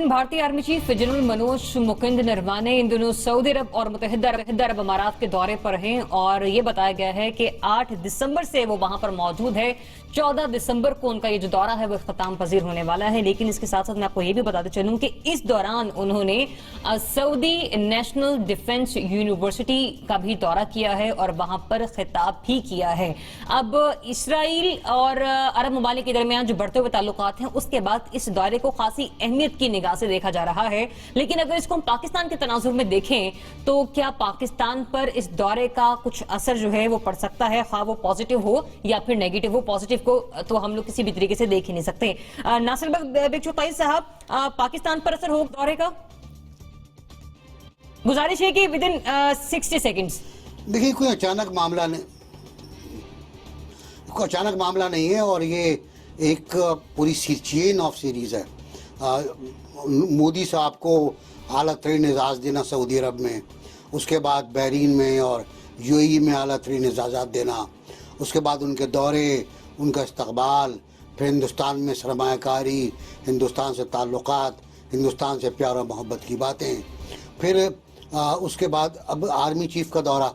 नाज़रीन, भारतीय army chief general Manoj Mukund Naravane इन दिनों सऊदी अरब और मुत्तहिदा अरब अमारात के दौरे पर हैं और ये बताया गया है कि 8 दिसंबर से वो वहां पर मौजूद है। 14 दिसंबर को उनका ये जो दौरा है वो इख्तिताम पजीर होने वाला है। लेकिन इसके साथ साथ मैं आपको ये भी बताते चलूं कि इस दौरान उन्होंने सऊदी नेशनल डिफेंस यूनिवर्सिटी का भी दौरा किया है और वहां पर खिताब भी किया है। अब इसराइल और अरब ममालिक के दरमियान जो बढ़ते हुए ताल्लुकात हैं, उसके बाद इस दौरे को खासी अहमियत की निगाह से देखा जा रहा है। लेकिन अगर इसको हम पाकिस्तान के तनाजुर में देखें तो क्या पाकिस्तान पर इस दौरे का कुछ असर जो है वो पड़ सकता है, खा वो पॉजिटिव हो या फिर नेगेटिव हो। पॉजिटिव को तो हम लोग किसी भी तरीके से देख ही नहीं सकते। नासिर बिगचौताई साहब, पाकिस्तान पर असर हो दौरे का? गुजारिश है कि विद इन 60 सेकेंड्स। देखिए, कोई अचानक मामला नहीं है और ये एक पूरी चेन ऑफ सीरीज है। मोदी साहब को आला तरीन एजाज देना सऊदी अरब में, उसके बाद बहरीन में और यूएई में आला तरीन एजाज़ात देना, उसके बाद उनके दौरे, उनका इस्तकबाल, फिर हिंदुस्तान में सरमायाकारी, हिंदुस्तान से ताल्लुकात, हिंदुस्तान से प्यार और मोहब्बत की बातें, फिर उसके बाद अब आर्मी चीफ का दौरा।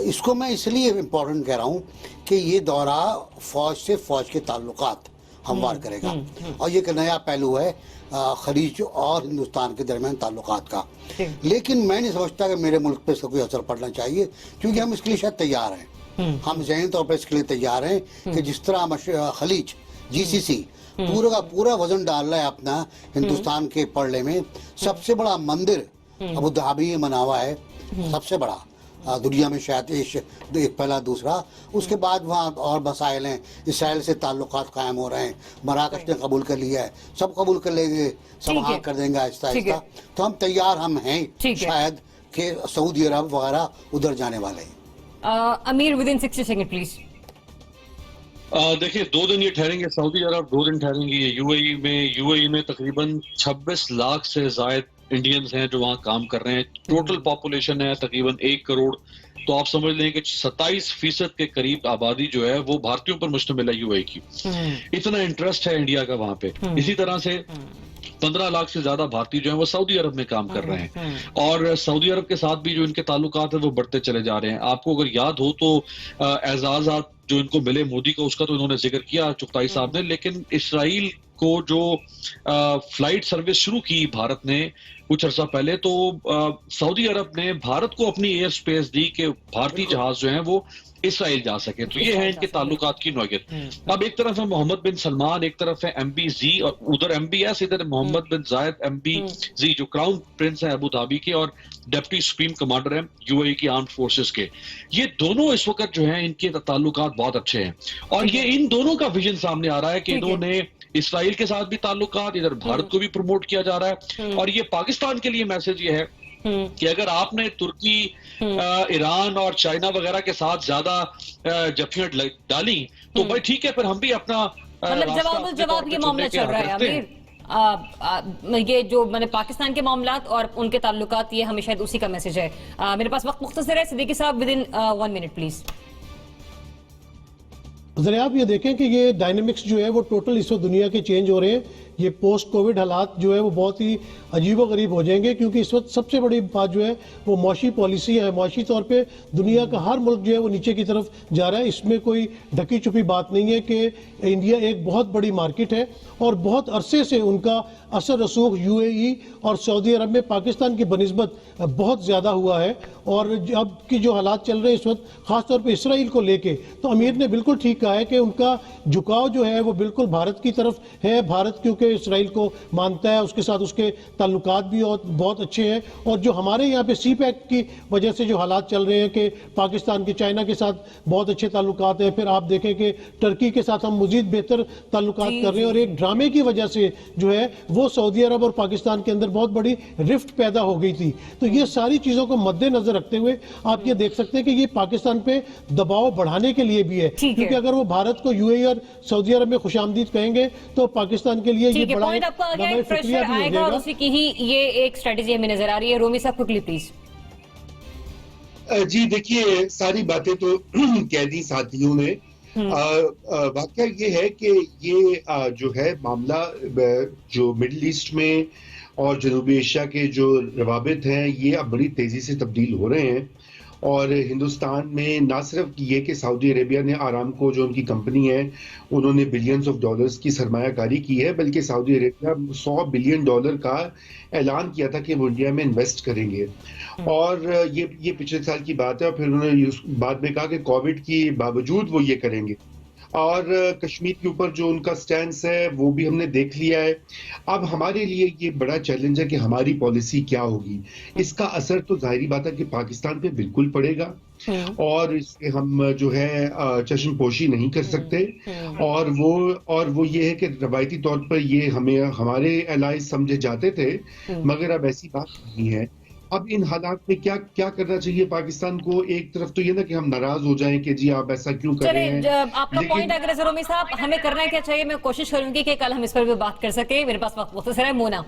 इसको मैं इसलिए इम्पोर्टेंट कह रहा हूँ कि ये दौरा फ़ौज से फ़ौज के ताल्लुकात हमवार करेगा और ये एक नया पहलू है खलीज और हिंदुस्तान के दरमियान ताल्लुकात का। लेकिन मैं नहीं समझता कि मेरे मुल्क पे इसका कोई असर पड़ना चाहिए, क्योंकि हम इसके लिए शायद तैयार हैं। हम ज़हनी तौर पर इसके लिए तैयार हैं कि जिस तरह खलीज GCC पूरा का पूरा वजन डाल रहा है अपना हिंदुस्तान के पड़े में। सबसे बड़ा मंदिर अबू धाबी में बना हुआ है, सबसे बड़ा दुनिया में शायद एक पहला, दूसरा। उसके बाद वहाँ और मसाइल हैं, इसराइल से ताल्लुकात कायम हो रहे हैं, मराकश ने कबूल कर लिया है, सब कबूल कर लेंगे, सब हाँ कर देंगे आहिस्ता आहिस्ता। तो हम तैयार हैं शायद कि सऊदी अरब वगैरह उधर जाने वाले हैं। अमीर, विद इन 60 सेकंड प्लीज। देखिए, 2 दिन ये ठहरेंगे सऊदी अरब, 2 दिन ठहरेंगे ये यूएई में तकरीबन 26 लाख से ज्यादा इंडियंस हैं जो वहाँ काम कर रहे हैं। टोटल पॉपुलेशन है तकरीबन 1 करोड़। तो आप समझ लें कि 27% के करीब आबादी जो है वो भारतीयों पर मुश्तमिल है यूएई की। इतना इंटरेस्ट है इंडिया का वहाँ पे। इसी तरह से 15 लाख से ज्यादा भारतीय जो हैं वो सऊदी अरब में काम कर रहे हैं और सऊदी अरब के साथ भी जो इनके ताल्लुकात है वो बढ़ते चले जा रहे हैं। आपको अगर याद हो तो एजाज़ात जो इनको मिले मोदी को, उसका तो इन्होंने जिक्र किया चुगताई साहब ने। लेकिन इसराइल को जो फ्लाइट सर्विस शुरू की भारत ने कुछ अर्सा पहले, तो सऊदी अरब ने भारत को अपनी एयर स्पेस दी कि भारतीय जहाज जो हैं वो इसराइल जा सके। तो ये है इनके ताल्लुकात की नौयत। अब एक तरफ है मोहम्मद बिन सलमान, एक तरफ है MBZ और उधर MBS, इधर मोहम्मद बिन जायद MBZ जो क्राउन प्रिंस है अबू धाबी के और डिप्टी सुप्रीम कमांडर हैं यूएई की आर्म्ड फोर्सेस के। ये दोनों इस वक्त जो हैं इनके ताल्लुकात बहुत अच्छे हैं और ये इन दोनों का विजन सामने आ रहा है कि इन्होंने इसराइल के साथ भी ताल्लुकात, इधर भारत को भी प्रमोट किया जा रहा है। और ये पाकिस्तान के लिए मैसेज ये है कि अगर आपने तुर्की, ईरान और चाइना वगैरह के साथ ज्यादा जफियां डाली तो भाई ठीक है, फिर हम भी अपना मतलब जवाब ये मामला चल रहा है अमीर। ये जो मैंने पाकिस्तान के मामलात और उनके ताल्लुकात, ये हमें शायद उसी का मैसेज है। मेरे पास वक्त मुख्तसर है। सिद्दीकी साहब, विद इन 1 मिनट प्लीज। जरा आप ये देखें कि ये डायनेमिक्स जो है वो टोटल इस वक्त दुनिया के चेंज हो रहे हैं। ये पोस्ट कोविड हालात जो है वो बहुत ही अजीबो गरीब हो जाएंगे, क्योंकि इस वक्त सबसे बड़ी बात जो है वो मौशी पॉलिसी है। मौशी तौर पे दुनिया का हर मुल्क जो है वो नीचे की तरफ जा रहा है। इसमें कोई ढकी छुपी बात नहीं है कि इंडिया एक बहुत बड़ी मार्केट है और बहुत अरसे से उनका असर रसूख यूएई और सऊदी अरब में पाकिस्तान की बनिस्बत बहुत ज़्यादा हुआ है। और अब की जो हालात चल रहे हैं इस वक्त ख़ासतौर पर इसराइल को लेके, तो अमीर ने बिल्कुल ठीक कहा है कि उनका झुकाव जो है वो बिल्कुल भारत की तरफ है। भारत क्योंकि इसराइल को मानता है, उसके साथ उसके ताल्लुकात भी और बहुत अच्छे हैं। और जो हमारे यहाँ पे CPEC की वजह से जो हालात चल रहे हैं कि पाकिस्तान के चाइना के साथ बहुत अच्छे ताल्लुकात हैं, फिर आप देखें कि टर्की के साथ हम मजीद बेहतर ताल्लुकात कर रहे हैं। और एक ड्रामे की वजह से जो है वो सऊदी अरब और पाकिस्तान के अंदर बहुत बड़ी रिफ्ट पैदा हो गई थी। तो ये सारी चीज़ों को मद्देनजर रखते हुए आप ये देख सकते हैं कि ये पाकिस्तान पे दबाव बढ़ाने के लिए भी है, क्योंकि अगर वो भारत को यूएई और सऊदी अरब में खुशामदीद कहेंगे तो पाकिस्तान के लिए ये बड़ा पॉइंट आपको आ गया, प्रेशर आएगा और उसी की ही ये एक स्ट्रेटजी हमें नजर आ रही है। रोमी साहब, क्विकली प्लीज। जी देखिए, सारी बातें तो कह दी साथियों ने। वाकया ये है कि ये जो है मामला जो मिडिल ईस्ट में اور جنوبی ایشیا کے جو روابط ہیں یہ اب بڑی تیزی سے تبدیل ہو رہے ہیں. اور ہندوستان میں نہ صرف یہ کہ سعودی عربیہ نے آرامکو جو ان کی کمپنی ہے انہوں نے بلینز آف ڈالرز کی سرمایہ کاری کی ہے، بلکہ سعودی عربیہ $100 بلین کا اعلان کیا تھا کہ وہ انڈیا میں انویسٹ کریں گے. اور یہ پچھلے سال کی بات ہے، اور پھر انہوں نے بعد میں کہا کہ کووڈ کی باوجود وہ یہ کریں گے. اور کشمیر کے اوپر جو ان کا سٹینس ہے وہ بھی ہم نے دیکھ لیا ہے. اب ہمارے لیے یہ بڑا چیلنج ہے کہ ہماری پالیسی کیا ہوگی. اس کا اثر تو ظاہری بات ہے کہ پاکستان پہ بالکل پڑے گا، اور اس سے ہم جو ہے چشم پوشی نہیں کر سکتے. اور وہ یہ ہے کہ روایتی طور پر یہ ہمارے الائز سمجھے جاتے تھے، مگر اب ایسی بات نہیں ہے. اب ان حالات میں کیا کرنا چاہیے پاکستان کو؟ ایک طرف تو یہ نا کہ ہم ناراض ہو جائیں کہ جی آپ ایسا کیوں کر رہے ہیں. آپ کا پوائنٹ اگر رومی صاحب ہمیں کرنا کیا چاہیے، میں کوشش کروں گی کہ کل ہم اس پر بھی بات کر سکیں. میرے پاس وقت مختصر ہے. مونا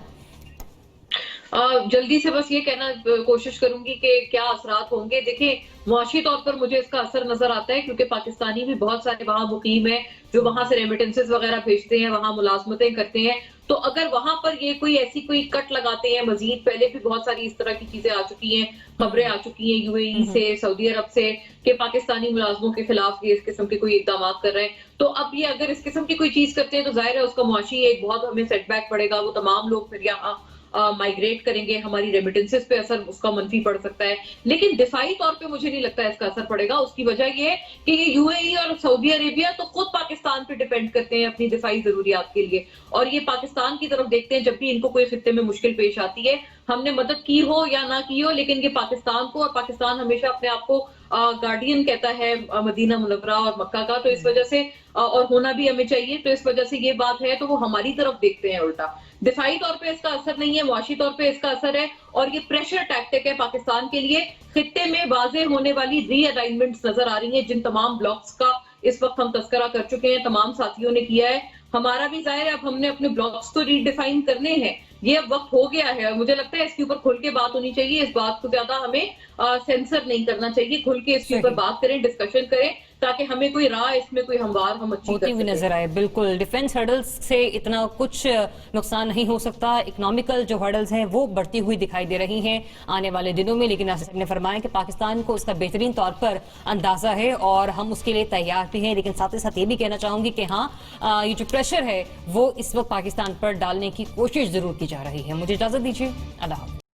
جلدی سے بس یہ کہنا کوشش کروں گی کہ کیا اثرات ہوں گے. دیکھیں معاشی طور پر مجھے اس کا اثر نظر آتا ہے، کیونکہ پاکستانی بھی بہت سارے وہاں مقیم ہیں جو وہاں سے ریمیٹنسز وغیرہ بھیجتے ہیں، وہاں ملازمتیں کرتے ہیں. تو اگر وہاں پر یہ کوئی کٹ لگاتے ہیں مزید، پہلے بھی بہت ساری اس طرح کی چیزیں آ چکی ہیں، خبریں آ چکی ہیں UAE سے، سعودی عرب سے، کہ پاکستانی ملازموں کے خلاف یہ اس قسم کے کوئی اقدامات کر رہے ہیں. تو اب یہ اگر اس قسم کی کوئی چیز کرتے ہیں تو ظاہر ہے اس کا معاشی ایک بہت ہمیں سیٹ بیک پڑے گا. وہ تمام لوگ پھر یہاں مائگریٹ کریں گے، ہماری ریمیٹنسز پہ اثر اس کا منفی پڑ سکتا ہے. لیکن دفاعی طور پہ مجھے نہیں لگتا اس کا اثر پڑے گا. اس کی وجہ یہ ہے کہ یہ UAE اور سعودی عربیہ تو خود پاکستان پہ ڈیپینڈ کرتے ہیں اپنی دفاعی ضروریات کے لیے، اور یہ پاکستان کی طرف دیکھتے ہیں جب بھی ان کو کوئی خطے میں مشکل پیش آتی ہے. ہم نے مدد کی ہو یا نہ کی ہو، لیکن یہ پاکستان کو، اور پاکستان ہمیشہ اپنے آپ کو گارڈین کہتا ہے مدینہ منورہ اور مکہ کا، تو اس وجہ سے، اور ہونا بھی ہمیں چاہیے، تو اس وجہ سے یہ بات ہے تو وہ ہماری طرف دیکھتے ہیں الٹا. دفاعی طور پہ اس کا اثر نہیں ہے، معاشی طور پہ اس کا اثر ہے، اور یہ پریشر ٹیکٹک ہے پاکستان کے لیے. خطے میں واضح ہونے والی ری الائنمنٹس نظر آ رہی ہیں، جن تمام بلاکس کا اس وقت ہم تذکرہ کر چکے ہیں، تمام ساتھیوں نے کیا ہے. ہمارا بھی ظاہر ہے اب ہم نے اپنے بلاکس کو ری ڈیفائن کرنے ہیں. یہ اب وقت ہو گیا ہے، اور مجھے لگتا ہے اس کے اوپر کھل کے بات ہونی چاہیے. اس بات کو زیادہ ہمیں سینسر نہیں کرنا چاہیے، کھل کے اس کے اوپر بات کریں، ڈسکشن کریں، تاکہ ہمیں کوئی راہ اس میں کوئی ہموار ہم اچھی ہوتی ہوئی نظر آئے. بالکل ڈیفنس ہرڈلز سے اتنا کچھ نقصان نہیں ہو سکتا. اکنامیکل جو ہرڈلز ہیں وہ بڑھتی ہوئی دکھائی دے رہی ہیں آنے والے دنوں میں. لیکن ناصر نے فرمایا کہ پاکستان کو اس کا بہترین طور پر اندازہ ہے اور ہم اس کے لیے تیار بھی ہیں. لیکن ساتھ ہی ساتھ یہ بھی کہنا چاہوں گی کہ ہاں یہ جو پریشر ہے وہ اس وقت پاکستان پر ڈالنے کی کوشش ضرور کی جا رہی ہے. مجھے اجازت دیجیے. اللہ حافظ.